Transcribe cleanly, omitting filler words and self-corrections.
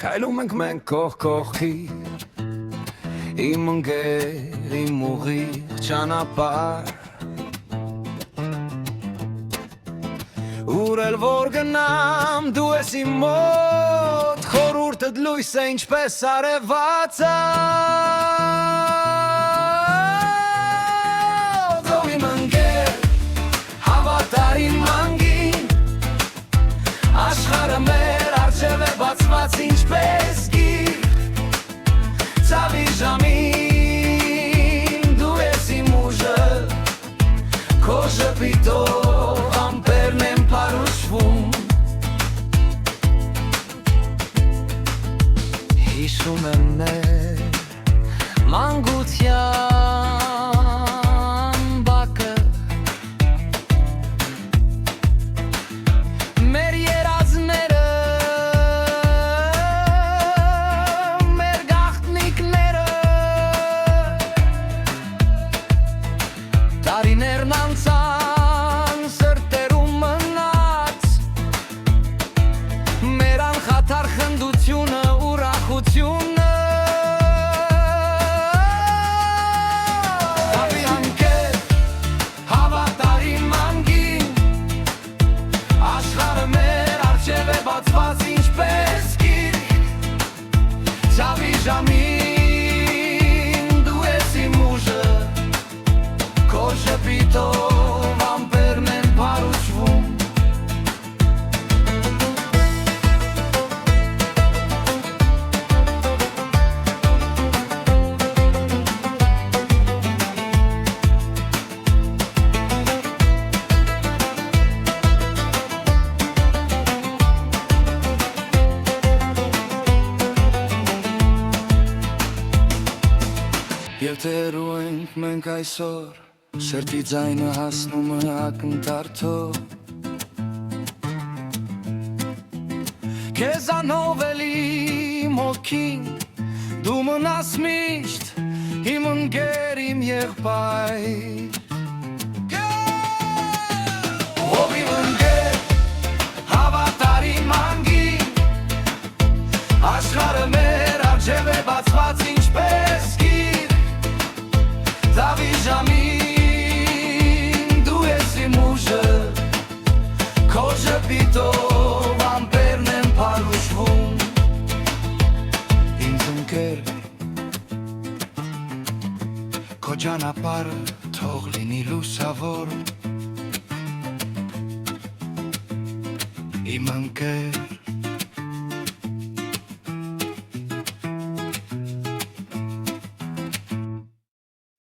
Քայլում ենք մենք կողք կողքի Իմ ընկեր, իմ ուղիղ ճանապարհ Ուր էլ որ գնամ դու ես իմ մոտ Խորհուրդդ լույս է ինչպես արևածագ Ով իմ ընկեր, հավատար իմ մանգին Աշխարհը մեր առջև է բացված ինչպես գիր Ցավի ժամին դու ես իմ ուժը Քո ժպիտով ամպերն եմ փարուշվում Հիշում եմ մեր մանկության բակը Մեր երազները Մեր գաղտնիքները Տարիներն անցան սրտերում մնաց Մեր անխաթար խնդությունը ուրախությունը Հավի հանքեր հավատար իմ մանգին Աշխարհը մեր առջև է բացված ինչպես գիրք Ցավի ժամին դու ես իմ ուժը Քո ժպիտով ամպերն են փարուշվում Եվ տերու ենք մենք այսօր Շերտի ձայնը հասնում է ակնթարթով Քեզանով էլի մոքին Դու մնաս միշտ իմ ընկեր իմ եղբայր Ով իմ ընկեր հավատար իմ անգին Աշխարհը մեր առջև է բացված ինչպես գիր Ցավի ժամին դու ես իմ ուժը Քո ժպիտով ամպերն եմ փարուշվում Ինձ ընկեր Քո ճանապարհը թող լինի լուսավոր Իմ ընկեր